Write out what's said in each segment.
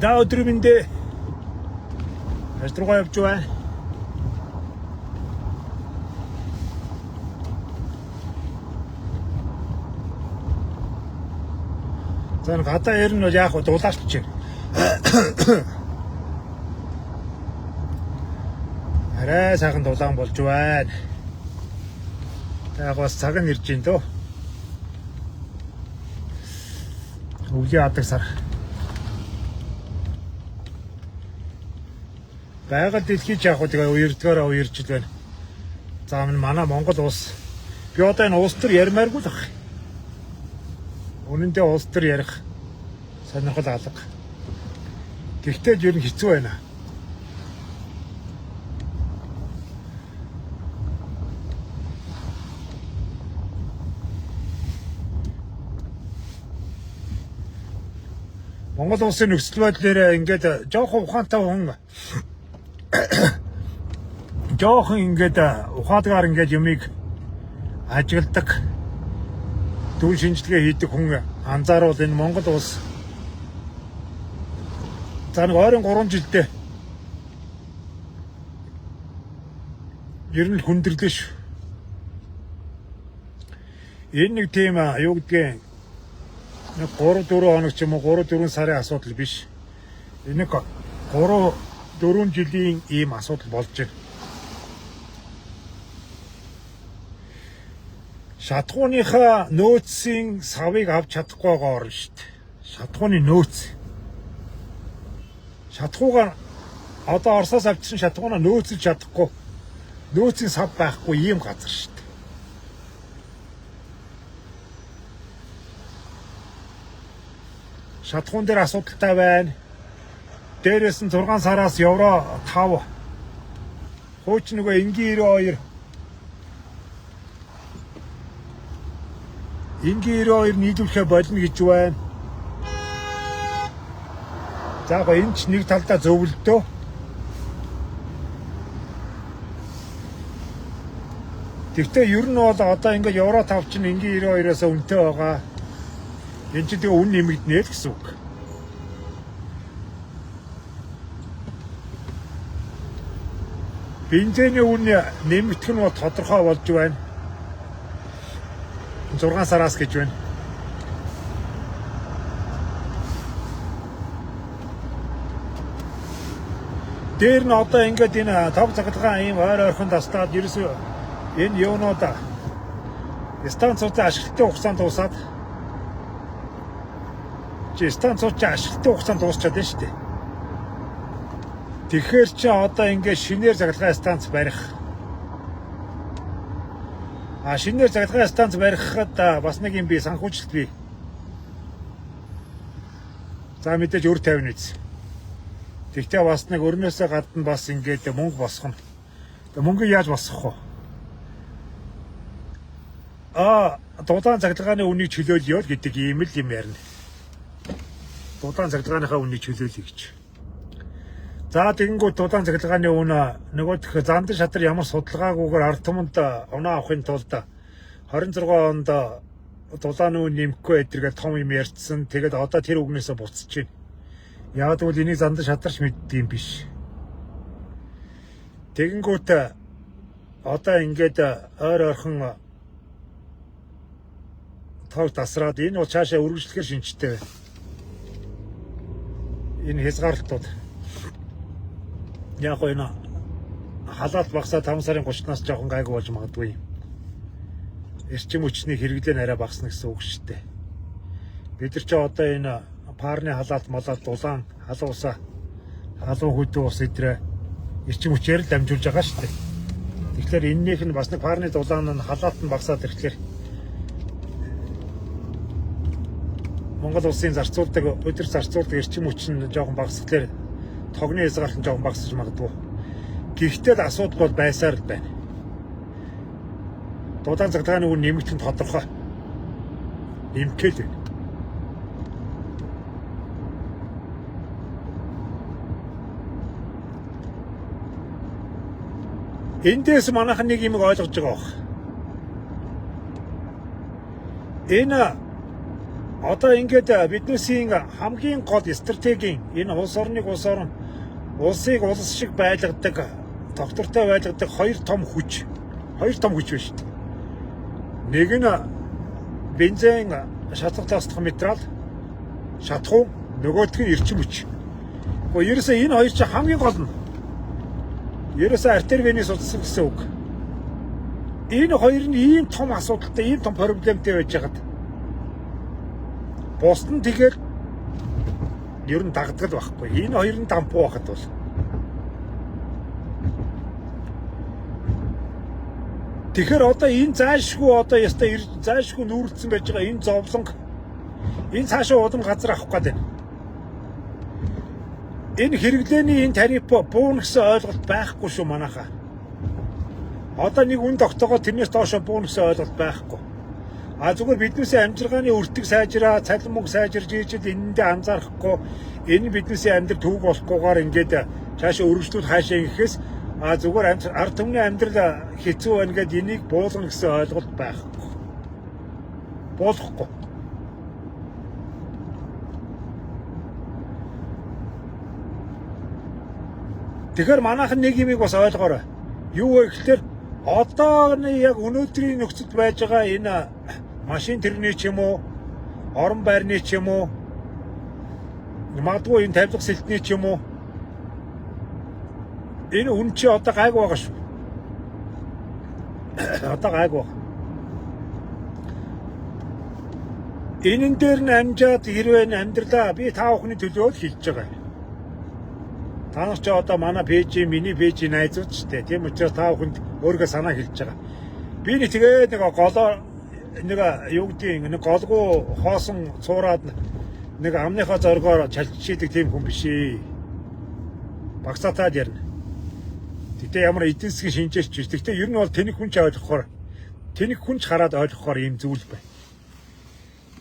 Да өдөр минь ажлруугаа явж байна. За гадаа ер нь яг дулаарч чинь. Арай сайхан дулаан болж байна. Яг бас цаг нь ирж байна дөө. Өвлийн адаг сар. Байгаль дэлхийд яг тэгээ уярдгаараа уярж байна. За манай Монгол улс би одоо энэ улс төр ярмааргүй л баг. Үнэндээ улс төр ярих сонирхол алга. Гэхдээ ер нь хэцүү байна. Монгол улсын нөхцөл байдлаараа ингээд жоохон ухаантай хүн жоохон ингээд ухаатгаар ингээд юмыг ажигладаг дүн шинжилгээ хийдэг хүн анзааруул энэ Монгол улс за нэг 23 жилдээ ер нь хүндрэлээ шүү. Энэ нэг тийм юу гэдгийг 3-4 хоног ч юм уу 3-4 сарын асуудал биш. Энэ 3-4 жилийн ийм асуудал болж байна. Шатхууныхаа нөөцийн савыг авч чадахгүй байгаа орн шүү дээ. Шатхууны нөөц. Шатхуугаар одоо Оросоос авчихсан шатхуунаа нөөцлж чадахгүй. Нөөцийн сав байхгүй ийм газар шүү дээ. Шатхуун дээр асуудалтай байна. Дээрээс нь 6 сараас евро 5. Хууч нөгөө энгийн 92. Энгийн 92 нийлүүлэхэ болно гэж байна. За яг энэ ч нэг талдаа зөвлөлтөө. Тэгвэл ер нь бол одоо ингээд евро 5 чинь энгийн 92-оос үнэтэй байгаа. Энэ ч тэгээ үн нэмэгдэнэ л гэсэн үг. Бензиний үн нэмэгдэх нь бол тодорхой болж байна. 6 сараас гэж байна. Дээр нь одоо ингээд энэ тав цагтгаан ийм ойр ойрхон тастаад ерөөсөө энэ юунуудаа станцуудын ашиглалтын хугацаанд дуусаад станцуудын ашиглалтын хугацаанд дуусчаад байна шүү дээ. Тэгэхээр чи одоо ингээд шинээр цахилгаан станц барих. Шинээр цахилгаан станц барихад бас нэг юм би санхүүжилт бий. За мэдээж өр тавина үз. Тэгтээ бас нэг өрнөөсөө гадна бас ингээд мөнгө босгоно. Мөнгө яаж босгох вэ? Дулаан цахилгааны үнийг чөлөөлъё гэдэг ийм л юм ярина. Дулаан цахилгааныхаа үнийг чөлөөлье гэж. За тэгэнгүүт дулаан цахилгааны үн нөгөө зандан шатар ямар судалгаагүйгээр ард түмэнд оноо авахын тулд 26 онд дулааны үн нэмэхгүй эдэргээ том юм ярьцсан. Тэгээд одоо тэр үгнээсээ буцаж байна. Яг тэгвэл энийг зандан шатарч мэддэг юм биш. Тэгэнгүүт одоо ингээд ойр ойрхон тоог тасраад энэ бол цаашаа үргэлжлэхээр шинжтэй. Энэ хязгаарлалтууд. Яг энэ халаалт багасаа 5 сарын 30-наас жоохон гайгүй болж магадгүй. Эрчим хүчний хэрэглээ арай багасна гэсэн үг шүү дээ. Бид нар ч одоо энэ парны халаалт малаад дулаан, халуун усаа, халуун хөдөө ус эдрээ эрчим хүчээр л дамжуулж байгаа шүү дээ. Тэгэхээр эннийх нь бас нэг парны дулаан нь халаалт нь багасаад ирэхлээр Монгол улсын зарцуулдаг, өдөр зарцуулдаг эрчим хүч нь жоохон багасхлаар тогны хязгаарлалт нь жоохон багасж магадгүй. Гэхдээ л асуудал бол байсаар л байна. Дулаан цагдаагийн үн нэмэгдэх нь тодорхой. Нэмэхэд байна. Эндээс манайхан нэг юм ойлгож байгаа бох. Энэ одоо ингээд биднээсийн хамгийн гол стратегийн энэ улс орныг улсыг улс шиг байлгадаг, доктортой байлгадаг хоёр том хүч байна шүү дээ. Нэг нь бензин шатах тасдах материал, шатхуун, нөгөөх нь эрчим хүч. Гэхдээ ерөөсөө энэ хоёр чинь хамгийн гол нь. Ерөөсөө артер венес судалсан гэсэн үг. Энэ хоёр нь ийм том асуудалтай, ийм том проблемтэй байж байгаад бус нь тэгээд ер нь дагдаг л байхгүй. Энэ хоёр нь дампуу байхад бол тэгэхээр одоо энэ заашгүй нүүрэлцэн байж байгаа энэ зовлонг энэ цаашаа улам газар авах гээд байна. Энэ хэрэглээний энэ тариф буuna гэсэн ойлголт байхгүй шүү манайхаа. Одоо нэг үн тогтоогоо тэрнээс доошо буuna гэсэн ойлголт байхгүй. Зүгээр биднээсээ амжиргааны өртөг сайжраа, цалин мөнгө сайжирж ийжэл энэндээ анзаарахгүй энэ биднээсээ амьдрал төвөг болохгүйгээр ингээд цаашаа өргөжлүүд хаашаа ингэхээс зүгээр ард түмний амьдрал хэцүү байна гэдээ энийг буулгана гэсэн ойлголт байхгүй. Болохгүй. Тэгэхээр манайхан нэг юмыг бас ойлгоорой. Юу вэ гэхээр одооны яг өнөөдрийн нөхцөлд байж байгаа энэ машин тэрний ч юм уу, орон байрны ч юм уу, магадгүй энэ тавилга сэлтний ч юм уу. Энэ үн чи одоо гайгүй байгаа шүү. Одоо гайгүй байгаа. Энэн дээр нь амжаад хэрвээ амьдралаа би та бүхний төлөө л хийж байгаа. Та нар ч одоо манай миний пэйжийн найзууд ч дээ. Тийм учраас та бүхэнд өөргөө санаа хэлж байгаа. Би нэг тэгээд нэг юу гэдгийг нэг голгүй хоосон цуураад нэг амныхаа зоргоор чалчилдаг тийм хүн биш ээ. Багсаатаад ярина. Гэтэ ямар эдийн засгийн шинжээч биш. Гэтэ ер нь бол тэнэг хүн ч хараад ойлгохоор ийм зүйл байна.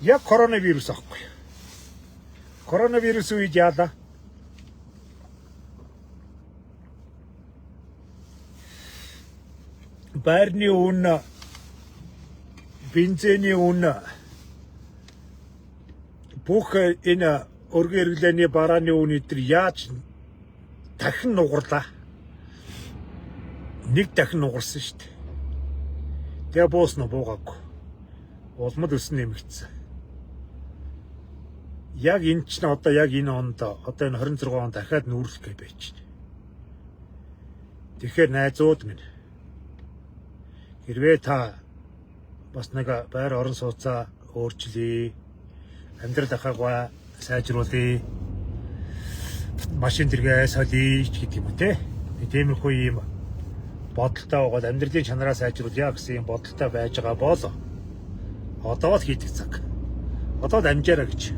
Яг коронавирус аахгүй. Коронавирус үед яалаа. Байрны үн, бензиний үн, бүх энэ өргөн хэрэглээний барааны үн эдгээр яаж дахин нугарлаа. Нэг дахин нугарсан шүү дээ. Тэгээ буусна буугаагүй. Улмад өснө нэмэгдсэн. Яг энэ ч одоо яг энэ онд одоо энэ 26 он дахиад нүүрлэх гэж байж байна. Тэгэхээр найзууд минь хэрвээ та бас нэг байр орон сууцаа өөрчлөе, амьдрал ахаагаа сайжруулъя, машин тэргээ солиё гэдэг юм те. Тиймэрхүү юм бодолтой байгаа амьдралын чанараа сайжруулъя гэсэн юм бодолтой байж байгаа бол одоо л хийдэг цаг. Одоо л амжаарай гэж.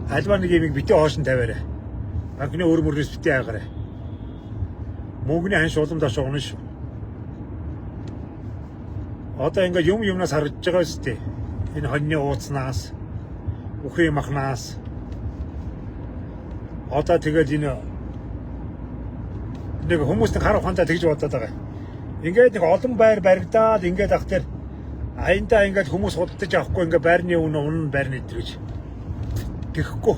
Альва нэг юм битээ хоош нь тавиарай. Банкны өр мөрөөс битээ аагарай. Мөнгөний ханш уламдаш угна шүү. Одоо ингээ юмнаас харагдж байгаа шүү дээ. Энэ хоньны ууцнаас, үхрийн махнаас. Одоо тэгээд энэ нэг хүмүүсийн хар ухаантай тэгж бодоод байгаа. Ингээд нэг олон байр баригдаад ингээд ах тэр аяндаа ингээд хүмүүс худалдаж авахгүй ингээд байрны үнэн байрны гэж гэхгүй.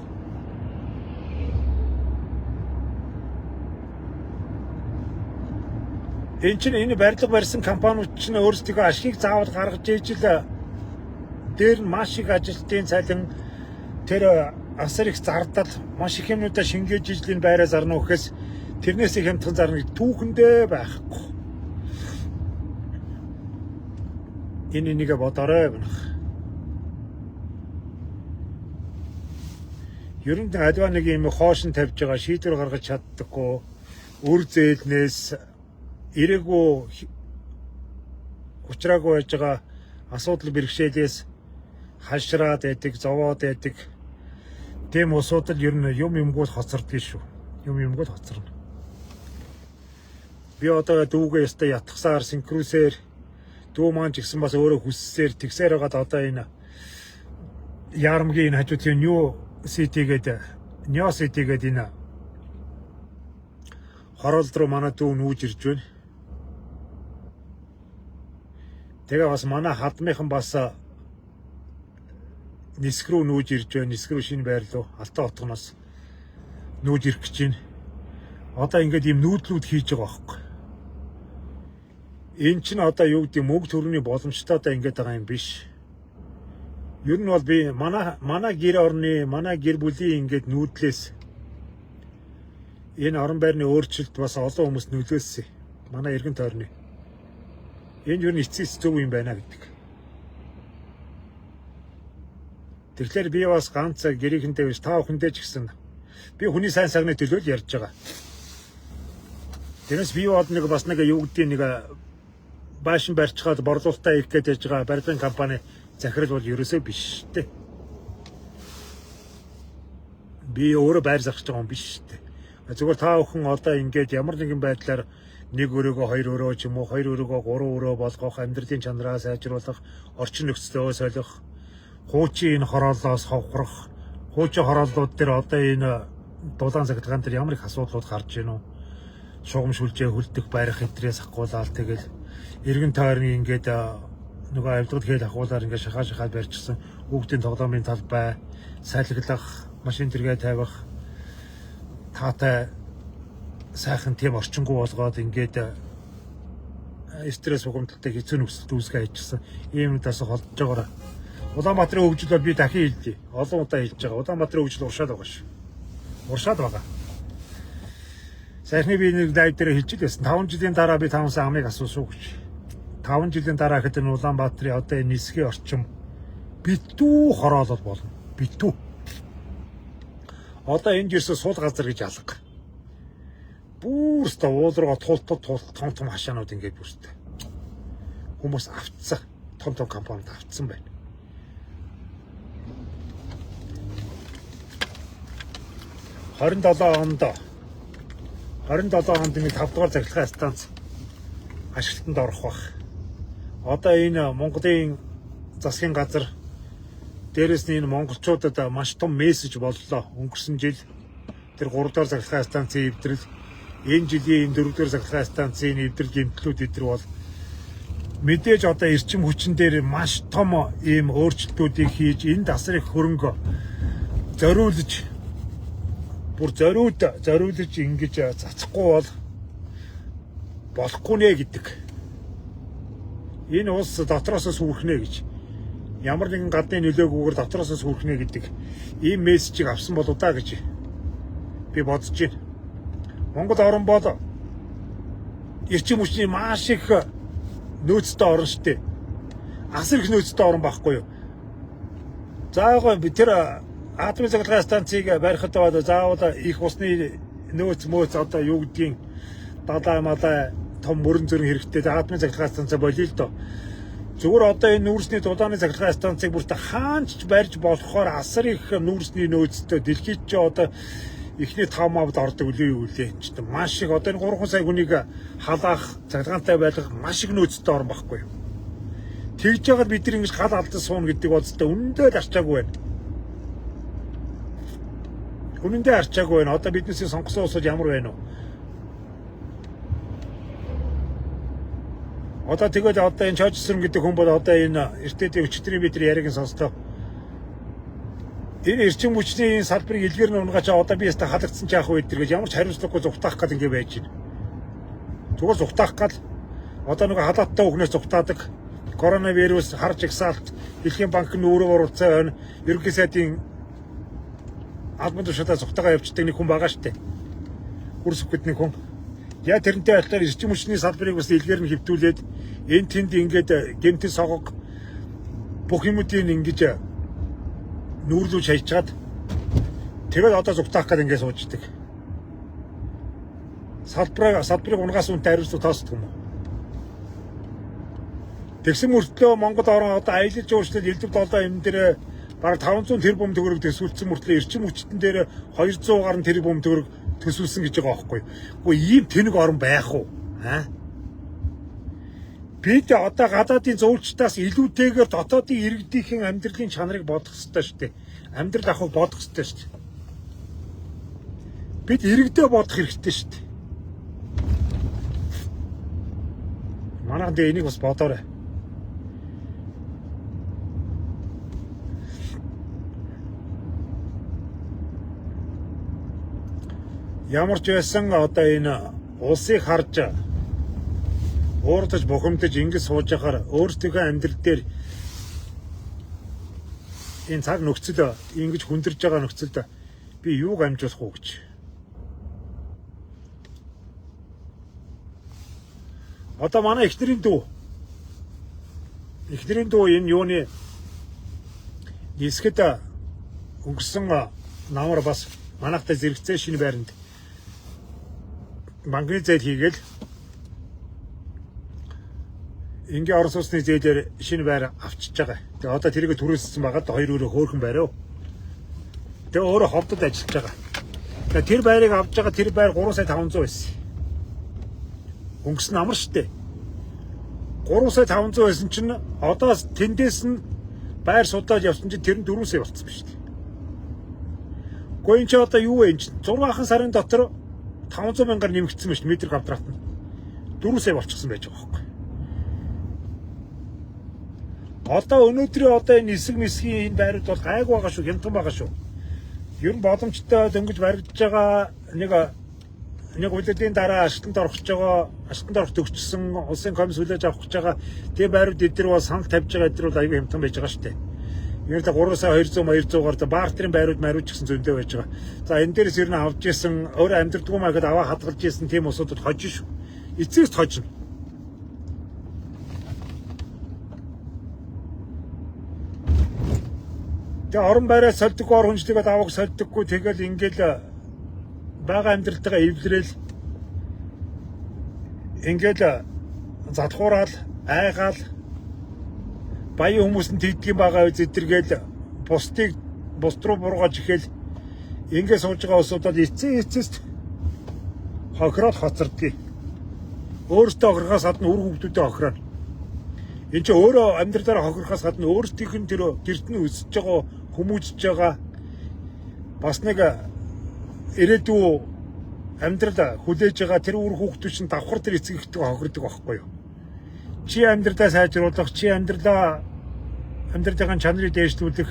Энэ чинь энэ барилга барьсан компаниуд чинь өөрсдөө ашигыг заавал гаргаж ижил дээр нь маш их ажилтны цалин тэр асар их зардал маш их юмнуудаа шингээж ижлийн байраа зарна гэхээс тэрнээс их хямдхан зарна түүхэндээ байхгүй. Энэ нэгэ бодорой гэнэ. Ер нь альва нэг юм хоошин тавьж байгаа шийдвэр гаргаж чаддаггүй үр зээлнээс ирээгүй учраагүй байж байгаа асуудал бэрхшээлээс хашраад байдаг, зовоод байдаг. Тэм усуудад ер нь юмгууд хоцордгийг шүү. Юмгууд хоцорно. Би одоо дүүгээ ястай ятгсаар синхрусээр дүү маань ч гэсэн бас өөрөө хүссээр тэгсээр байгаад одоо энэ ярамгийн хажууд New City гэдэг энэ хороолд руу манай дүү нүүж ирж байна. Тэгээ бас манай хадмынхан бас ниск рүү нүүж ирж байна. Ниск рүү шинэ байр руу Алтай хотгоноос нүүж ирэх гэж байна. Одоо ингээд ийм нүүдлүүд хийж байгаа байхгүй. Энэ чинь одоо юу гэдэг мөг төрний боломжтой одоо ингээд байгаа юм биш. Ер нь бол би манай гэр орны манай гэр бүлийн ингээд нүүдлээс энэ орон байрны өөрчлөлт бас олон хүмүүс нөлөөлсөн. Манай эргэн тойрны. Энэ юу нэцэс зөв юм байна гэдэг. Тэгэхээр би бас ганц гэрийнхэнтэй биш та бүхэндээ ч гэсэн би хүний сайн сайхны төлөө л ярьж байгаа. Тэрнээс би бол нэг бас нэг юу гэдэг нэг баашин барьцгаад борлуулалтаа ирэх гэж байгаа барилгын компани захирал бол ерөөсөө биш дээ. Би өөрөө байр зарж байгаа юм биш дээ. Зүгээр та бүхэн одоо ингээд ямар нэгэн байдлаар нэг өрөөгөө хоёр өрөө ч юм уу хоёр өрөөгөө гурван өрөө болгох, амьдралын чанараа сайжруулах, орчин нөхцөлөө солих, хуучин энэ хорооллоос ховхрох, хуучин хорооллууд дээр одоо энэ дулаан цахилгаан дээр ямар их асуудлууд гарч ийн үү? Шугамшүүлжээ хөлдөх байрах хэтрээс ахгуулаад тэгэл эргэн тойрны ингээд нөгөө авилгад хэл ахуулаар ингээд шахаад барьчихсан хүүхдийн тоглоомын талбай, салхилах, машин тэргээ тавих, таатай сайхан тийм орчингуй болгоод ингээд стресс ухамдалтай хэцүү нөхцөлд үүсгэж ажилласан ийм тас холдож байгаараа. Улаанбаатарын хөгжил бол би дахин хэлье. Олон удаа хэлж байгаа. Улаанбаатарын хөгжил уршаад байгаа шүү. Уршаад байгаа. Сайхны би нэг лайв дээр хэлж байсан. 5 жилийн дараа би 5 сая амыг асуусан гэж. 5 жилийн дараа гэхэд энэ Улаанбаатарын одоо энэ нисгийн орчим битүү хороолол болно. Битүү. Одоо энэ жирсээ сул газар гэж алга. Бүрстэ уул руугаа том хашаанууд ингээд бүрстэ. Хүмүүс автсан. Том компанид автсан байна. $27 онд нэг 5 дугаар цахилгаан станц ашиглалтанд орох бах. Одоо энэ Монголын засгийн газар дээрээс нь энэ монголчуудад маш том мессеж боллоо. Өнгөрсөн жил тэр 3 дугаар цахилгаан станцын эвдрэл, энэ жилийн 4 дугаар цахилгаан станцын эвдрэл гэмтлүүд эдэр бол мэдээж одоо эрчим хүчин дээр маш том ийм өөрчлөлтүүдийг хийж энд асар их хөрөнгө зориулж ингэж цацахгүй бол болохгүй нэ гэдэг. Энэ улс дотроос сүрхнэ гэж. Ямар нэгэн гадны нөлөөгүйгээр дотроос сүрхнэ гэдэг ийм мессежийг авсан болоо да гэж би бодож байна. Монгол орн бол эрчим хүчний маш их нөөцтэй орн шүү дээ. Асар их нөөцтэй орн байхгүй юу? Заагаа би тэр атомын цахилгаан станцыг барихад заавал их усны нөөц одоо юу гэдгийг далай том мөрөн зөрөн хэрэгтэй. Атомын цахилгаан станцаа болиё л доо. Зүгээр одоо энэ нүүрсний дулааны цахилгаан станцыг бүртээ хаанч барьж болохоор асар их нүүрсний нөөцтэй дэлхийд ч одоо эхний 5 мавд ордог үлээ юу лээ. Маш их одоо энэ 3 сая хүнийг халаах, цахилгаантай байлгах маш их нөөцтэй орн байхгүй юу? Тэгж яагаад бид нар ингэж гал алдсан суун гэдэг бодлоо үнэндээ арчаагүй байна. Үнэндээ арчаагүй байна. Одоо биднээс сонгосон улсууд ямар байна вэ? Одоо тэгээд одоо энэ Чойчсрын гэдэг хүн бол одоо энэ эртний өчтөрийн метр яриаг нь сонслоо. Энэ эрчим хүчний салбарыг илгээр нь унгаач одоо би яста халагдсан ч яах вэ гэж ямар ч хариуцлагагүй зүгтаах гал ингэ байж байна. Зүгээр зүгтаах гал одоо нэг халааттай хүүхнээс зүгтаадаг. коронавирус харж игсаалт Дэлхийн банк нь өөрөө оруулсан хойно ерөнхий сайдын албан тушаалаа цогтойгоо явуулдаг нэг хүн байгаа штэ. Хүрсэхэд нэг хүн. Яа тэрнтэй болохоор эрчим хүчний салбарыг бас илгээр нь хэвтүүлээд энэ тэнд ингээд гэмтэн согог бүх юмудыг ингэж нүүрлүүлж хайчаад тэгээд одоо зүгтаах гэдэг ингээд сууждаг. Салбарыг унгаас үнтэй хариуцлага тоосдог юм уу? Тэгсэн мөртлөө Монгол орон одоо аялал жуулчлал элдв долоо юм дээр бараг 500 тэрбум төгрөг төсвөлсөн мөртлөө эрчим хүчтэн дээр 200 гаруй тэрбум төгрөг төсвөлсөн гэж байгаа байхгүй. Гэхдээ ийм тэнэг орн байх уу? Бид одоо гадаадын зөөлчтаас илүүтэйгээр дотоодын иргэдийн амьдралын чанарыг бодох хэрэгтэй шүү дээ. Амьдрал ахыг бодох хэрэгтэй шүү дээ. Бид иргэдээ бодох хэрэгтэй шүү дээ. Манайхан дэ энийг бас бодоорой. Ямар ч байсан одоо энэ улсыг харж уурдаж бухимдаж ингэж сууж байхаар өөрсдийнхөө амьдрал дээр энэ цаг нөхцөл ингэж хүндэрж байгаа нөхцөлд би юуг амжуулах уу гэж. Одоо манай эхнэрийн дүү энэ юуны нисгэд өнгөрсөн намар бас манайхтай зэрэгцээ шинэ байранд банкны зээл хийгээл ингийн орон сууцны зээлээр шинэ байр авчиж байгаа. Тэгээ одоо тэрийг түрээссэн байгаад 2 өрөө хөөрхөн байраа. Тэгээ өөрөө ховдод ажиллаж байгаа. Тэгээ тэр байрыг авч байгаа тэр байр 3,500,000 байсан. Өнгөрсөн амар штэ. 3,500,000 байсан чинь одоо тэндээс нь байр судалж явсан чинь тэр нь 4,000,000 болцсон ба штэ. Гойн ч одоо юу вэ? 6 сарын дотор 500,000-аар нэмэгдсэн ба штэ метр квадрат нь. 4,000,000 болчихсон байж байгаа байхгүй. Одоо өнөөдрийн одоо энэ нисгийн энэ байрууд бол гайгүй байгаа шүү, хямдхан байгаа шүү. Ер нь боломжтой дөнгөж баригдаж байгаа нэг улирлын дараа ажилтнанд орох төгссөн улсын комисс хүлээж авах гэж байгаа тэр байрууд эдгээр бол санал тавьж байгаа эдгээр бол аюу хямдхан байж байгаа шүү дээ. Ер нь 3,200,200-аар баартрын байрууд мариуч гэсэн зөндөө байж байгаа. За энэ дээрээс ер нь авч исэн өөрөө амьдрдаггүй маяг аваа хадгалж исэн тийм усуудад хожиж шүү. Эцэгс хожно. Тэгээ орон байраа сольдоггүй ор хүнжлэгээд авах сольдоггүй тэгэл ингээл бага амьдралтайгаа эвлэрээл ингээл задхуурал айгаал баян хүмүүс нь тэгдгийм байгаа үз эдэргээл бус руу бургаж ихээл ингээд сууж байгаа усуудад эцэст хохироод хоцордгийг өөртөө хохирохоос гадна үр хүүхдүүдэд хохироо. Энд чи өөрөө амьдралаараа хохирохоос гадна өөртөөх нь тэр гэрт нь өсөж байгаа хүмүүжж байгаа бас нэг ирээдүй амьдрал хүлээж байгаа тэр үр хүүхдүүд чинь давхар тэр эцэг ихтэй хохирдог байхгүй юу? Чи амьдралаа сайжруулах, чи амьдралын чанарыг дээшлүүлэх,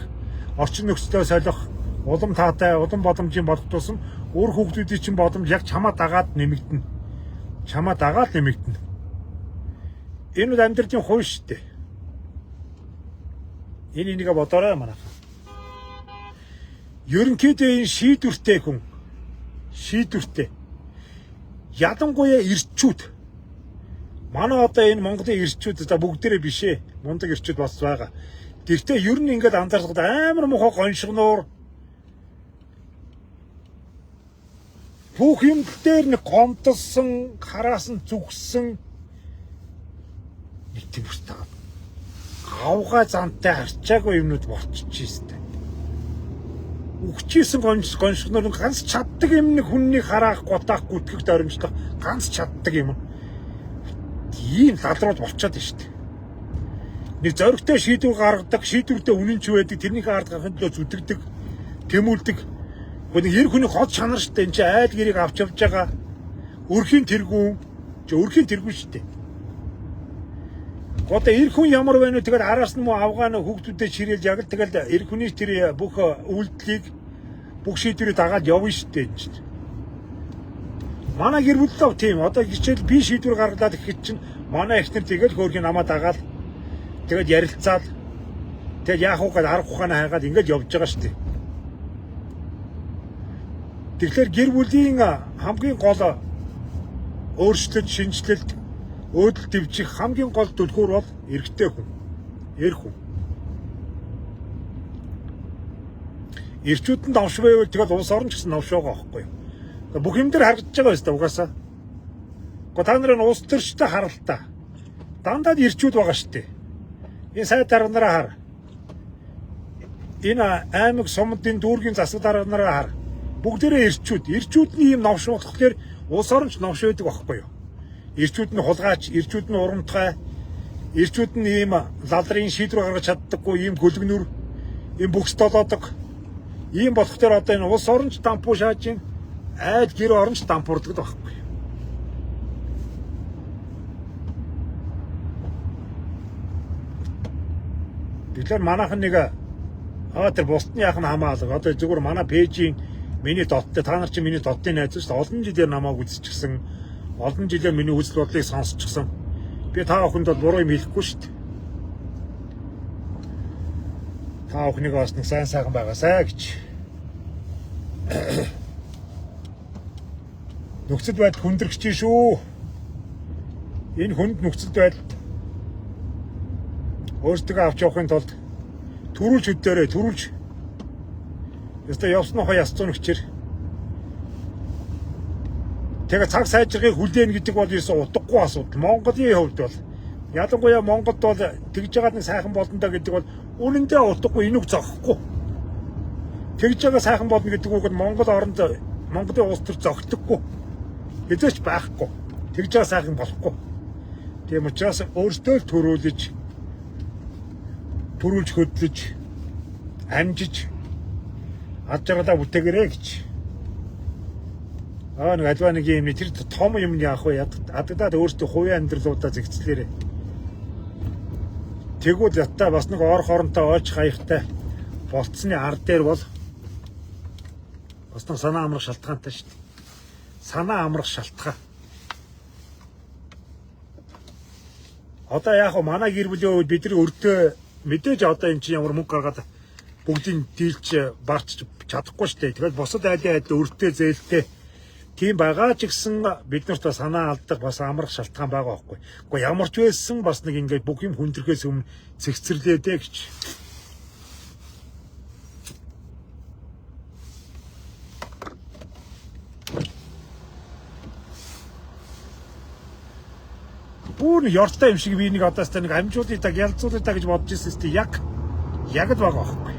орчин нөхцөлөө солих, улам таатай, улам боломжийн болох тусам үр хүүхдүүдийн чинь боломж яг чамаа дагаад нэмэгдэнэ. Энэ нь амьдралын хувь шүү дээ. Энийг бодоорой манайхан. Ерөнхийдөө энэ шийдвэртэй. Ялангуяа ирчүүд. Манай одоо энэ Монголын ирчүүд за бүгдээрээ биш ээ. Мундаг ирчүүд бас байгаа. Гэхдээ ер нь ингээд анзаархад амар мохоо гоншгоноор бүх юм дээр нэг гомдсон, хараас нь зүгсэн нэг тийм үстэй. Гавга зантай харчаагүй юмнууд болчихжээ. Үхчихсэн гоншгоноор ганц чаддаг юм нэг хүнний хараах, готаах, гүтгэх дөрмжлөх ганц чаддаг юм. Ийм лалрууд болчиход байна шүү дээ. Нэг зоригтой шийдвэр гаргадаг, шийдвэртэй үнэнч байдаг, тэрнийг ард гарахын төлөө зүтгэдэг, тэмүүлдэг. Нэг эр хүний хол чанар шүү дээ. Энд чи айл гэрийг авч явж байгаа. Өрхийн тэргүүн шүү дээ. Одоо эр хүн ямар байна вэ? Тэгэл араас нь муу авгаана хүүхдүүдэд ширээл яг л тэгэл эр хүний тэр бүх үйлдэлийг бүх шийдвэрийг дагаад явна шүү дээ. Манай гэр бүл л тийм. Одоо хичээл би шийдвэр гаргалаад ихэд чинь манай эхнэр тэгэл хөөрхийн намаа дагаад тэгээд ярилцаад тэгээд яах вэ гэдэг арга ухаанаа хайгаад ингэж явж байгаа шүү дээ. Тэгэхээр гэр бүлийн хамгийн гол өөрчлөлт, шинжилэлт, өөдөл дэвжих хамгийн гол түлхүүр бол эрэгтэй хүн. Эр хүн. Ирчүүд нь давш байвал тэгэл улс орн ч гэсэн давш байгаа байхгүй юу? Бүх юм дээр харагдаж байгаа юм шүү дээ угаасаа. Гэхдээ та нарын улс төрчтэй харалтаа. Дандаа ирчүүд байгаа шүү дээ. Энэ сайд дарга нараа хар. Энэ аймаг сумдын дүүргийн засаг дарга нараа хар. Бүгдээрээ ирчүүд. Ирчүүдний юм новш болохоор улс оронч новш байдаг байхгүй юу? Ирчүүд нь хулгайч, ирчүүд нь урамтгай, ирчүүд нь ийм лалрын шийдвэр гаргаж чаддаггүй, ийм гөлгнүр, ийм бүкс толоодог. Ийм болохоор одоо энэ улс оронч дампуу шааж ин айд гэр оронч дампуурдаг байхгүй юу? Тэгэхээр манайхан нэг тэр бусдын яах нь хамаалаг. Одоо зүгээр манай пэйжийн миний доттой та нар чи миний дотны найз шүү дээ. Олон жилээр намайг үзчихсэн. Олон жилээр миний үзэл бодлыг сонсчихсан. Би та бүхэнд бол буруу юм хэлэхгүй шүү дээ. Та бүхнийг бас нэг сайн сайхан байгаасай гэж. Нөхцөл байдал хүндрэгч шүү. Энэ хүнд нөхцөл байдал өөрсдөө авч явахын тулд төрүүлж өдөрөө төрүүлж ястаа явсныхоо ясцун өгчээр тэгээ цаг сайжрахыг хүлээн гэдэг бол ерөөсөө утгагүй асуудал. Монголын хувьд бол ялангуяа Монголд бол тэгж байгаа нэг сайхан болно да гэдэг бол үнэндээ утгагүй, энэг зогхгүй. Тэгж байгаа сайхан болно гэдэг үг нь Монгол оронд Монголын улс төр зогтдоггүй. Хэзээч байхгүй. Тэгж байгаа сайхан болохгүй. Тийм учраас өөртөө төрүүлж хөдлөж амжиж ад жаргалаа бүтээгэрэй гэж. Нэг альва нэг юм тэр том юм яах вэ? Адагдаад өөртөө хувийн амьдралуудаа зэгцлээрээ. Тэгвэл ятта бас нэг ор хоронтой ойч хаягтай болцсны ар дээр бол бас нэг санаа амрах шалтгаантай шүү дээ. Санаа амрах шалтгаан. Одоо яг манай гэр бүлийн үед бидний өртөө мэдээж одоо эн чинь ямар мөнгө гаргаад бүгдийг дийлж барч чадахгүй шүү дээ. Тэгэхээр босод айлын адил өртөө зээлтэй тийм байгаа ч гэсэн бид нарт санаа алдах бас амрах шалтгаан байгаа байхгүй. Гэхдээ ямар ч байсан бас нэг ингээд бүх юм хүндрэхээс өмнө цэгцэрлээдэ гэж. Бүр ёртой юм шиг би нэг одоос та нэг амжуулъя та ялцуулъя та гэж бодож ирсэн сте яг л байгаа байхгүй.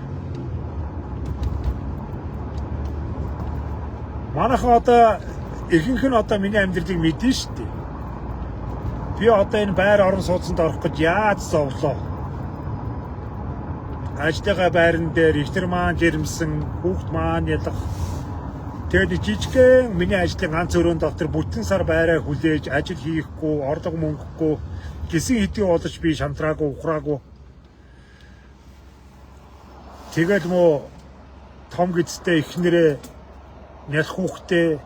Манайхан одоо ихэнх нь одоо миний амьдралыг мэдэн штэ. Би одоо энэ байр орон сууцанд орох гэж яаж зовлоо. Ажлынхаа байран дээр ихтер маань жирэмсэн, хүүхд маань ялах. Тэгээд жижигхэн миний ажлын ганц өрөөнд дотор бүтэн сар байраа хүлээж ажил хийхгүй, орлого мөнгөгүй, гисэн хэдийн удаж би шантраагүй, ухраагүй. Тэгэл мөө том гэцтэй ихнэрээ нялх хүүхдээ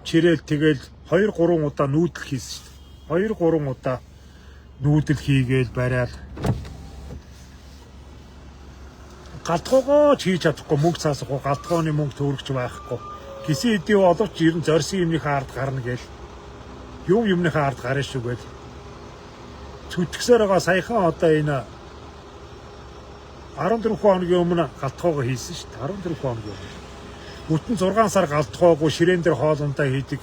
чирээл тэгэл 2-3 удаа нүүдэл хийсэн шүү дээ. 2-3 удаа нүүдэл хийгээл барайл. Галтгоогоо ч хийж чадахгүй, мөнгө цаасахгүй, галтгооны мөнгө төрөгч байхгүй. Гисэн хэдийн оловч ер нь зорьсон юмныхаа ард гарна гээл. Юмныхаа ард гарна шүү гээл. Зүтгэсээр байгаа саяхан одоо энэ 14 хоногийн өмнө галтгоогоо хийсэн шүү дээ. 14 хоногийн өмнө. Бүтэн 6 сар галтгоогүй ширээн дээр хоолундаа хийдэг.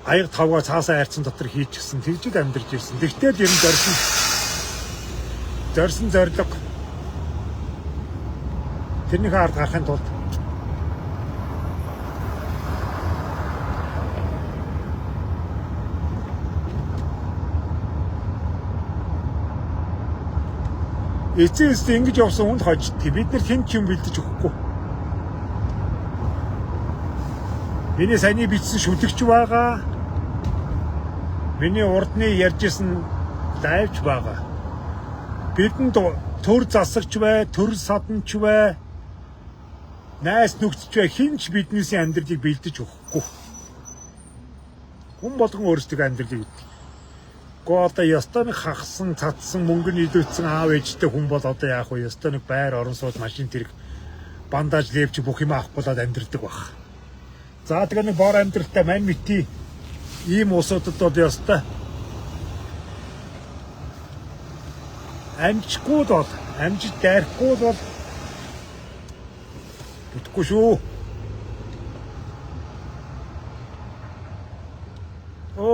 Аяг тавгаа цаасаа хайрцан дотор хийчихсэн. Тэгжид амьдарч ирсэн. Тэгтэл ер нь зорьсон зориг тэрний ард гарахын тулд эцэст ингэж явсан хүнд хождгийг бид нар хэн ч юм бэлдэж өгөхгүй. Миний саяны бичсэн шүлэгч байгаа. Миний урдны ярьжсэн лайвч байгаа. Бидэнд төр засагч бай, төр саданч бай, найс нөхдөж бай, хинч биднээс амьдралыг бэлдэж өгөхгүй. Хүн болгон өөрсдөө амьдралыг Гоо одоо ёстой нэг хагсан, цацсан, мөнгө нийлүүлсэн аав ээжтэй хүн бол одоо яах вэ? Ёстой нэг байр орон сууц машин тэрэг бандаж левч бүх юм авах болоод амьдрдаг баг. За тэгээ нэг бор амьдралтай мань мити ийм усуудад бол ёстой. Амжихгүй бол амжиж дайрахгүй бол битгүй шүү.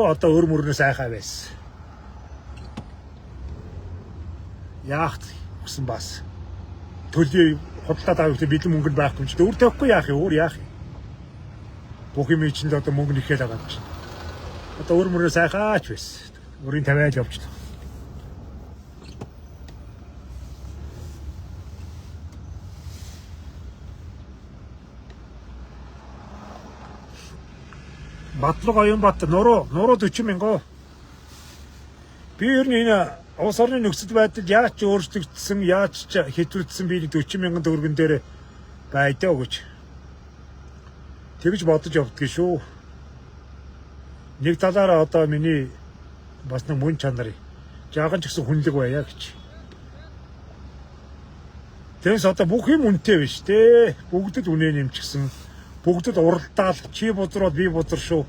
Одоо өр мөрнөө сайхаа байсан. Яах гэсэн бас төлөв худалдаад авах бэлэн мөнгө байхгүй юм чи өр тавихгүй яах юм өөр яах юм. Бүх юм чинь л одоо мөнгө нэхэл байгаа юм чи. Одоо өр мөрнөө сайхаач байсан. Өрийн тавиад явчихлаа. Батлог Оюнбаатар нуруу 40 мянга. Би ер нь энэ улс орны нөхцөл байдал яаж өөрчлөгдсөн, яаж хэтрүүлсэн би 40 мянган төгрөгөн дээр байдаа гэж. Тэгж бодож явдгийг шүү. Нэг талаараа одоо миний бас нэг мөн чанар жаахан ч гэсэн хүнлэг байя гэж. Тэрс одоо бүх юм үнэтэй биш те. Бүгдэд үнэ нэмчихсэн. Бүгдэд уралдаал чи бузрууд би бузар шүү.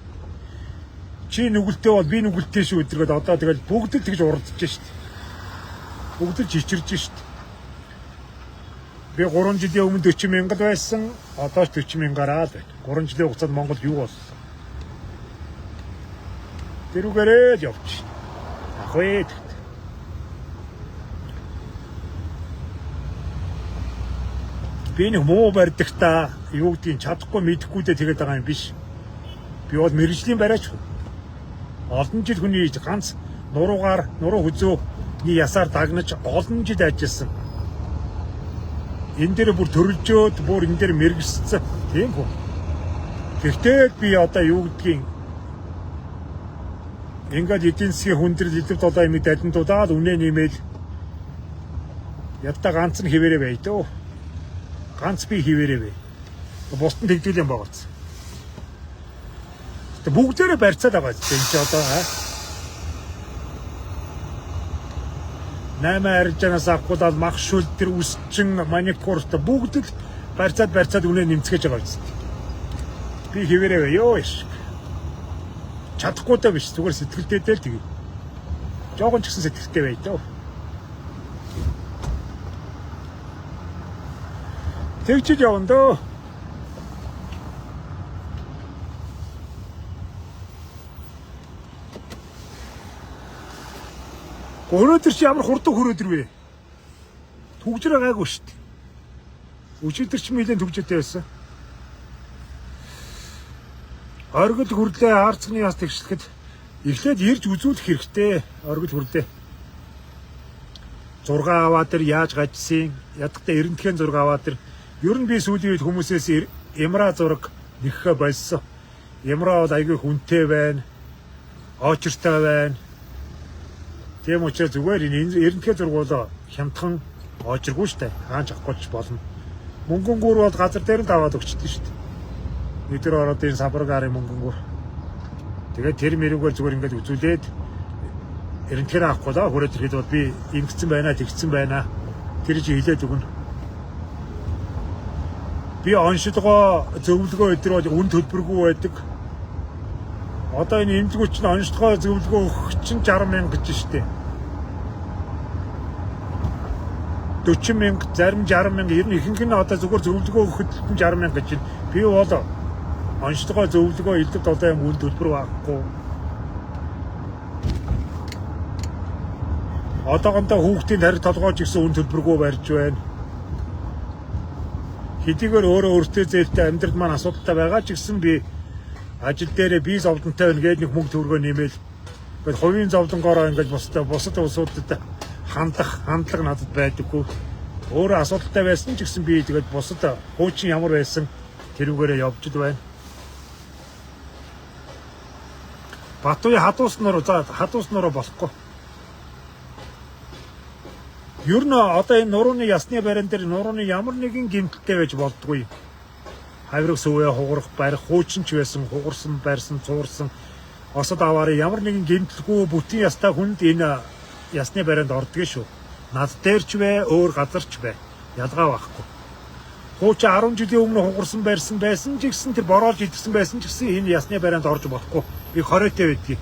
Чи нүгэлтэй бол би нүгэлтэй шүү гэдэргээд одоо тэгэл бүгдэд тэгж уралдаж шít. Бүгд л жичирж шít. Би 3 жилийн өмнө 40 мянга байсан. Одоо ч 40 мянгаараа л байна. 3 жилийн хугацаанд Монгол юу болсон? Тэрүүгээрээ явж. Ахвээ. Би нэг муу барьдагтаа юу гэдгийг чадахгүй мэдэхгүй дээ тэгээд байгаа юм биш. Би бол мэрэгжлийн бариач. Олон жил хүний ганц нуруу хүзөөний ясаар дагнаж олон жил ажилласан. Энэ дээр бүр төрөлжөөд бүр энэ дээр мэрэгжсэн тийм үү. Гэхдээ би одоо юу гэдгийг ингээд эдийн засгийн хүндрэл элдв долоо юм далентуудаад үнэ нэмэл ядта ганц нь хിവэрэ бай дөө. Ганц би хിവэрэ бай. Бусд нь тэгдэл юм багц. Бүгдээрээ барьцаад байгаа ч энэ ч одоо 8 аржанаас авахгүйд мах шүл төр үсчин маникюрт бүгд л барьцаад үнэ нэмцгээж байгаа биз. Би хിവэрэ бай ёо иш. Чадахгүй даа биш зүгээр сэтгэлдээ л тгий. Жогон ч гэсэн сэтгэлтэй бай дөө. Тэгчиж явна дөө. Өнөөдөр чи ямар хурдан хөрөөдөр вэ? Түгжрээ гайгүй шүү дээ. Өчигдөр чи нэлээд түгжээтэй байсан. Оргил хүрлээ аарцгны яс тэгшлэхэд эхлээд ирж үзүүлэх хэрэгтэй. Оргил хүрлээ. 6 аваад тэр яаж гажсан? Ядахта эрентхэн 6 аваад тэр ер нь би сүүлийн үед хүмүүсээс Ямра зураг нэххэ болсон. Ямра бол айгүй хүнтэй байна. Очиртай байна. Тийм учраас зүгээр энэ эрентхэн зураг бол хямдхан очиргүй штэ. Хаач авахгүй ч болно. Мөнгөнгүүр бол газар дээр нь даваад өгчдөө штэ. Өдөр ороод энэ сабаргаарын мөнгөнгүүр. Тэгээд тэр мэрүүгээр зүгээр ингээд үзүүлээд эрентхэн авахгүй да. Хүрээд ирэхэд бол би ингэсэн байна, тэгсэн байна. Тэр чи хилээд өгнө. Би оншилгоо зөвлөгөө өдөр бол үн төлбөргүй байдаг. Одоо энэ эмзгүүч нь онцлогоо зөвлөгөө өгөх чинь 60 мянга гэж штэ. 40 мянга, зарим 60 мянга, ер нь ихэнх нь одоо зүгээр зөвлөгөө өгөхөд 60 мянга гэж. Би бол онцлогоо зөвлөгөө элдв долоо юм үн төлбөр байхгүй. Одоогондоо хүүхдийн тарих толгойч гэсэн үн төлбөргүй барьж байна. Хэдийгээр өөртөө зээлтэй амьдрал маань асуудалтай байгаа ч гэсэн би ажил дээрээ бие зовлонтой байна гэдэг нэг мөнгө төгрөгөө нэмэл. Ингээд хувийн зовлонгоороо ингээд бусад улсуудад хандлага надад байдаггүй. Өөрөө асуудалтай байсан ч гэсэн би тэгээд бусад хуучин ямар байсан тэрүүгээрээ явж л байна. Батуй хадууснараа болохгүй. Ер нь одоо энэ нурууны ясны барин дээр нурууны ямар нэгэн гэмтэлтэй байж болдгүй. Хавирах сувээ хугарах барих хуучин ч байсан хугарсан барьсан цуурсан Осод аваар ямар нэгэн гэмтэлгүй бүтэн ястай хүнд энэ ясны барианд ордог шүү. Над дээр ч вэ, өөр газар ч вэ. Ялгаа байхгүй. Хууч 10 жилийн өмнө хугарсан байсан ч гэсэн тэр бороолж идсэн байсан ч гэсэн энэ ясны барианд орж болохгүй. Би хоройтой байдгийг.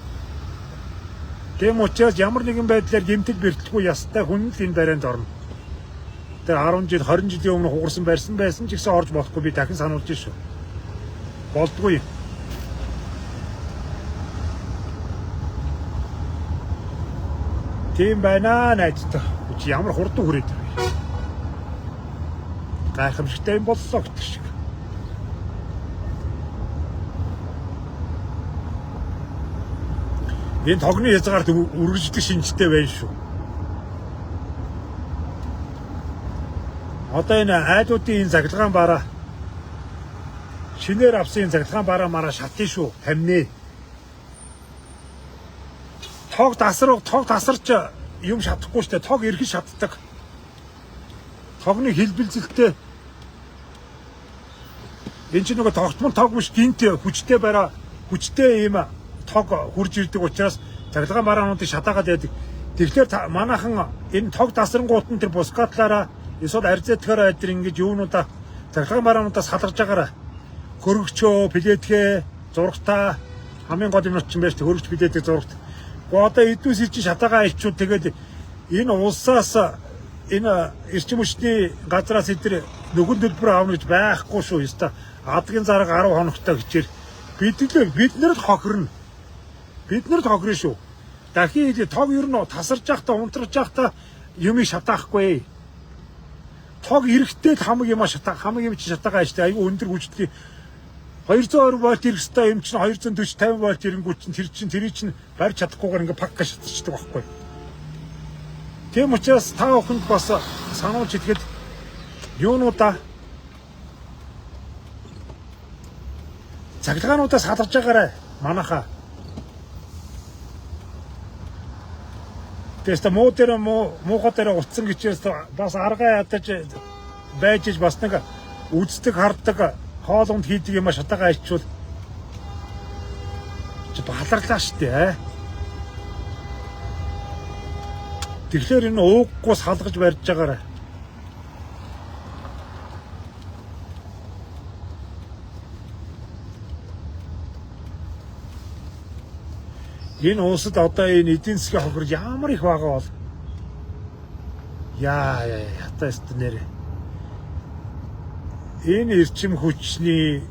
Тэм учраас ямар нэгэн байдлаар гэмтэл бэртэлгүй ястай хүн л энэ барианд орно. Тэр 10 жил 20 жилийн өмнө хугарсан байсан ч гэсэн орж болохгүй би дахин сануулж шүү. Болдгүй. Тийм байна найзтай. Чи ямар хурдан хүрээд вэ? Гайхамшигтай юм боллоо гэдэг шиг. Энэ тогны хязгаарт үргэлжлэх шинжтэй байна шүү. Одоо энэ айлуудын энэ заглагаан бараа шинээр авсан заглагаан бараа мараа шатын шүү. Тамнээ. Тог тасарч юм шатахгүй штэ. Тог ирэхэд шатдаг. Тогны хэлбэлзэлтэй. Энэ ч нэг тогтмол тог биш гинт хүчтэй бараа хүчтэй юм тог хурж ирдэг учраас заглагаан бараануудыг шатаагаад байдаг. Тэгэхээр манайхан энэ тог тасрангууд нь тэр бускаатлаараа эсвэл арзэтгээр адир ингэж юунуудаа заглагаан бараануудаас салгаж байгаараа хөргөчөө, плетгээ, зургатаа хамгийн гол юм чинь байж хөргөч плетгээ зургат. Одоо эднээс чи шатаагаа ичүүд тэгээд энэ улсаас энэ эрчим хүчний газраас эдэр нөгөө төлбөр аавна гэж байхгүй шүү. Яста адгийн зарга 10 хоногтой хичээр бид нарт хохирно. Бид нарт хохирно шүү. Дахин тог ер нь тасарч явахдаа унтраж явахдаа юмыг шатаахгүй. Тог эрэхтэй хамаг юм хамаг юм чи шатаагаа штэ аюу өндөр хүчтэй 220 вольт ирэх хэвээр юм чинь 240 50 вольт ирэнгүүт чинь тэр чинь барьж чадахгүйгээр ингээ пак шатчихдаг байхгүй. Тийм учраас та бүхэнд бас сануулж хэлэхэд юунуудаа цаглагаануудаас халдаж байгаарай манайхаа. Тэст муухай дээр утсан гэчээс бас аргаа ядаж байж бас нэг үздэг харддаг хоолунд хийдэг юм шатаагаа ичвэл чи баларлаа штэ. Тэгэхээр энэ ууггүйс халгаж барьж байгаарай. Энэ улсад одоо энэ эдийн засгийн хохир ямар их байгаа бол ятаа стэнэр энэ эрчим хүчний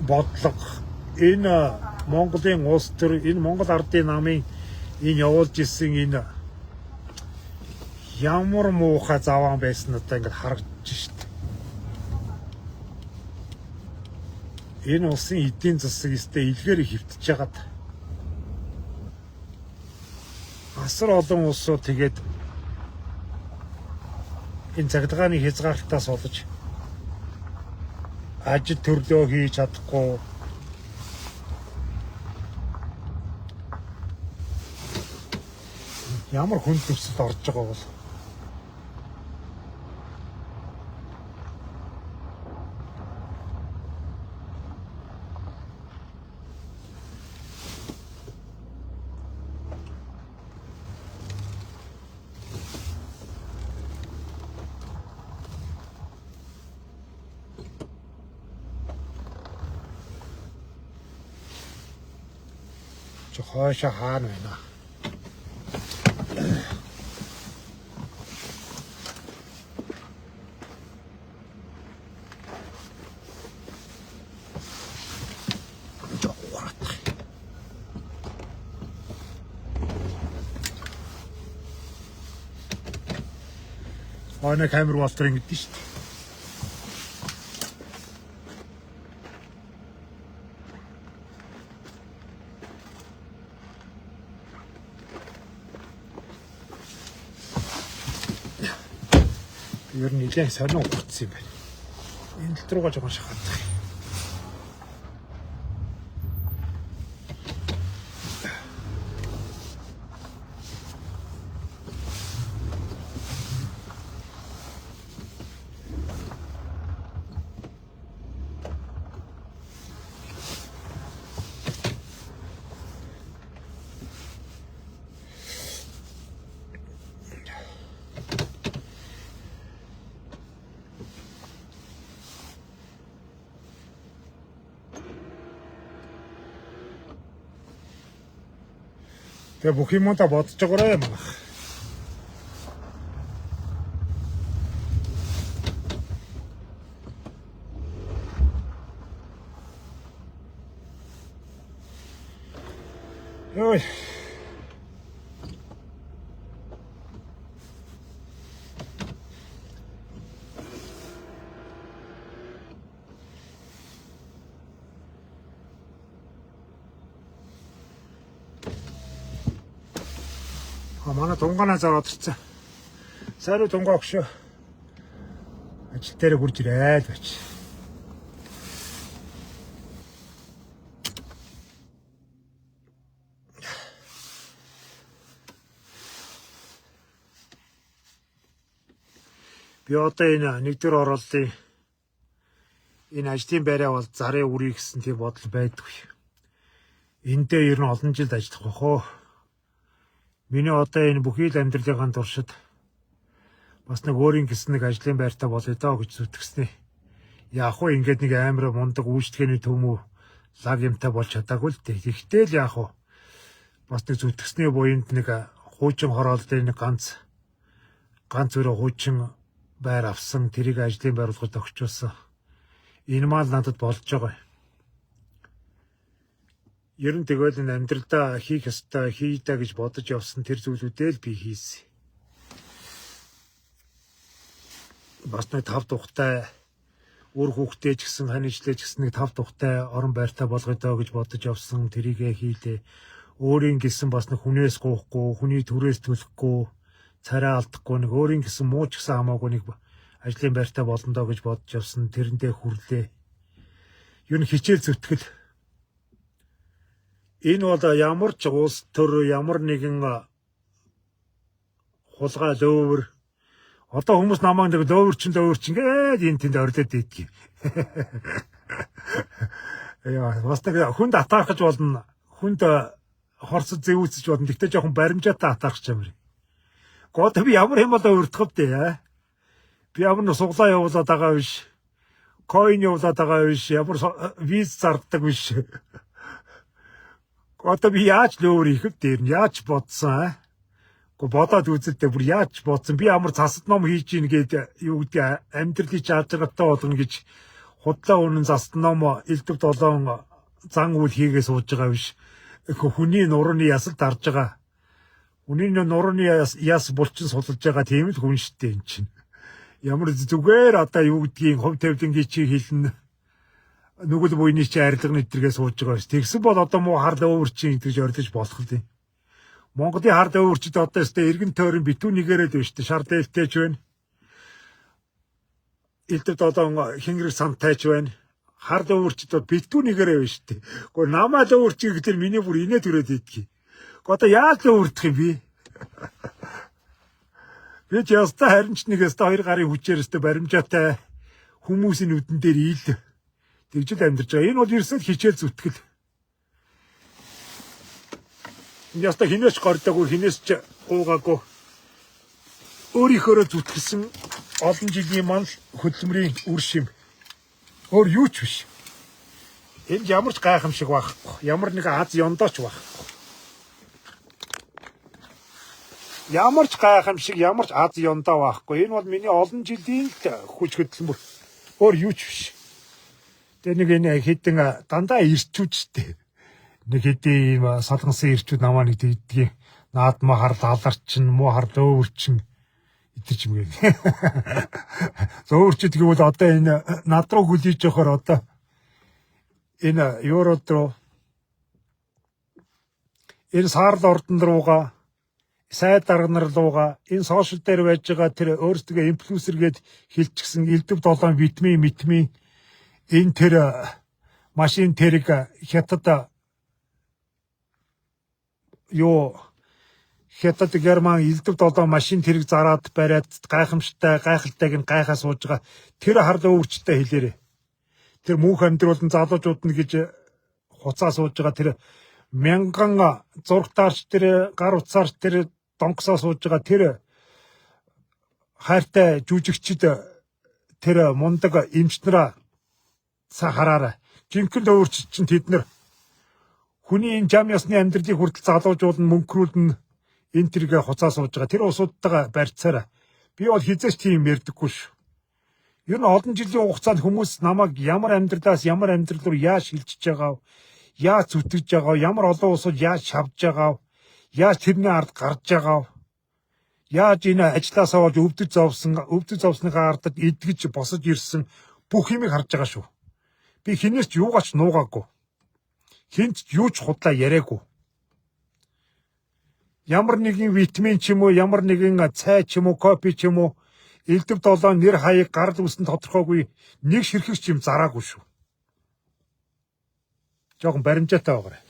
бодлого энэ Монголын улс төр энэ Монгол ардын намын энэ явуулж исэн энэ ямар муухай заваан байсан одоо ингээд харагдаж штт. Энэ улсын эдийн засаг өстэй илгээр хөвтөж яагаад асар олон улсууд тэгээд энэ заглагааны хязгаарлалтаас болж ажил төрлөө хийж чадахгүй ямар хүн төвсөд орж байгаа бол хойшоо хаана байна. Хойно камер болтор ингэдэж шүү дээ. Ер нь нэлээд сонио утсан юм байна. Энэ тал руугаа жоохон шахаад. Тэгээ бүх юмудаа бодож байгаарай юм. Ой. Манай тунгаанаа зараад ирсэн. Сайруу тунгаа өгшөө. Ажил дээр хурж ирээ л бач. Би одоо энэ нэгдүгээр оролтын энэ ажлын байраа бол зарын үрийг гэсэн тийм бодол байдгүй. Эндээ ер нь олон жил ажиллах бохоо. Миний одоо энэ бүхий л амьдралынхаа туршид бас нэг өөрийн гэсэн нэг ажлын байртаа болъё доо гэж зүтгэснэ. Яг уу ингээд нэг амар мундаг үйлчлэгээний төмөө лаг юмтай болж чадаагүй л дээ. Гэхдээ л яг уу бас нэг зүтгэсний буйнд нэг хуучин хорооллын нэг ганц өрөө хуучин байр авсан, тэрийг ажлын байр болгож өгчөөсөн. Энэ мал надад болж байгаа. Ер нь тэгэл энэ амьдралдаа хийх ёстой хийдэ гэж бодож явсан тэр зүйлүүдээ л би хийсэн. Бас нэг 5 тухтай өөр хүүхдээ ч гэсэн ханижлээ ч гэсэн нэг 5 тухтай орон байртаа болгоё доо гэж бодож явсан, тэрийгээ хийлээ. Өөрийн гэсэн бас нэг хүнээс гоохгүй, хүний төрөөс төлөхгүй, царай алдахгүй, нэг өөрийн гэсэн муу ч гэсэн хамаагүй нэг ажлын байртаа болно доо гэж бодож явсан, тэрэндээ хүрлээ. Ер нь хичээл зүтгэл. Энэ бол ямар ч улс төр, ямар нэгэн хулгай лөөвөр. Одоо хүмүүс намайг нэг лөөвөрчин гээд энэ тэнд орилоод идэх. Яа, бас нэг хүнд атаархаж болно. Хүнд хорсод зэвүүцэж болно. Тэгтээ жоохон баримжаатай атаарч юм. Гол би ямар юм болоо өртгөв дээ. Би ямар нэг суглаа явуулаад байгаа биш. Coin явуулаад байгаа биш. Ямар виз зарддаг биш. Одоо би яаж лөөр их дээр нь яаж бодсон аа? Гэхдээ бодоод үзэлтэй бүр яаж бодсон. Би ямар засад ном хийж ийн гээд юу гэдэг амьдралын чарчгатай болгоно гэж худлаа үнэн засад ном элдв 7 зан үйл хийгээ сууж байгаа биш. Хүний нурууны ясалд дарж байгаа. Хүний нурууны яс булчин сулж байгаа тийм л хүн шттэ эн чинь. Ямар зүгээр одоо юу гэдгийг хувь тавилангийн чи хэлнэ. Нүгэл буйны чи арилга нэтргээ сууж байгаа ш. Тэгсэн бол одоо муу хар дөөвөрчин гэж орилж болох л юм. Монголын хар дөөвөрчд одоо өстэй эргэн тойрон битүү нэгээрэл байна шүү дээ. Шар дээлтэй ч байна. Элдв 7 хингэр сантай ч байна. Хар дөөвөрчд битүү нэгээрээ байна шүү дээ. Гэхдээ намаа дөөвөрчин гэхэл миний бүр инээ төрөөд идэх. Одоо яаж дөөвөрдөх юм бэ? Би ч ястаа харин ч нэгээс 2 гарын хүчээр өстэй баримжаатай хүмүүсийн нүдэн дээр ийл тэгжил амьдарч байгаа. Энэ бол ерөөсөө хичээл зүтгэл. Яста хинээс гордоогүй, хинээс ч уугаагүй. Өөрийнхөө зүтгэлсэн олон жилийн мал хөдөлмөрийн үр шим. Өөр юу ч биш. Энд ямар ч гайхамшиг байхгүй. Ямар нэг аз ёндооч байхгүй. Ямар ч гайхамшиг, ямар ч аз ёндоо байхгүй. Энэ бол миний олон жилийн хүч хөдөлмөр. Өөр юу ч биш. Тэгээ нэг энэ хэдэн дандаа ирчүүжтэй. Нэг хэдийн ийм солонгосын ирчүүд намаа нэг дийдгийн наадмаа хар лаларчин, муу хар дөөвөрчин идэж юм гээд. Зөөвөрчд гэвэл одоо энэ над руу хүлээж явахаар одоо энэ еврод руу энэ саарл ордон руугаа сайд дарга нар руугаа энэ сошиал дээр байж байгаа тэр өөрсдөө инфлюенсер гээд хэлчихсэн элдв 7 витамин энэ тэр машин тэрэг хятад хятад герман элдв 7 машин тэрэг зараад бариад гайхамшигтай гайхалтайг нь гайхаа сууж байгаа тэр харлаа өөрчтэй хэлээрээ тэр мөнх амьдруулан залуучууд нь гэж хуцаа сууж байгаа тэр мянган зургатаарч тэр гар утсаарч тэр донгосоо сууж байгаа тэр хайртай жүжигчд тэр мундаг эмчнэраа хараарай. Жинхэнэ өөрчд чинь тэд нар Хүний энэ зам ёсны амьдралыг хүртэл залуужуулна, мөнхрүүлнэ, энэ тэргээ хуцаа сууж байгаа. Тэр усуудтайгаа барьцаараа. Би бол хизээч тийм ярьдаггүй шүү. Ер нь олон жилийн хугацаанд хүмүүс намайг ямар амьдралаас ямар амьдрал руу яаж шилжиж байгаа, яаж зүтгэж байгаа, ямар олон улсууд яаж шавж байгаа, яаж тэрний ард гарч байгаа, яаж энэ ажлаасаа болж өвдөж зовсныхаа ардад эдгэж босож ирсэн бүх юмыг харж байгаа шүү. Би хинээс ч юугаач нуугаагүй. Хинч юу ч худлаа яриаггүй. Ямар нэгэн витамин ч юм уу, ямар нэгэн цай ч юм уу, кофе ч юм уу, элдв долоон нэр хаяг гарал үүсэн тодорхойгүй нэг ширхэгч юм зараагүй шүү. Жохон баримжаатай байгаарай.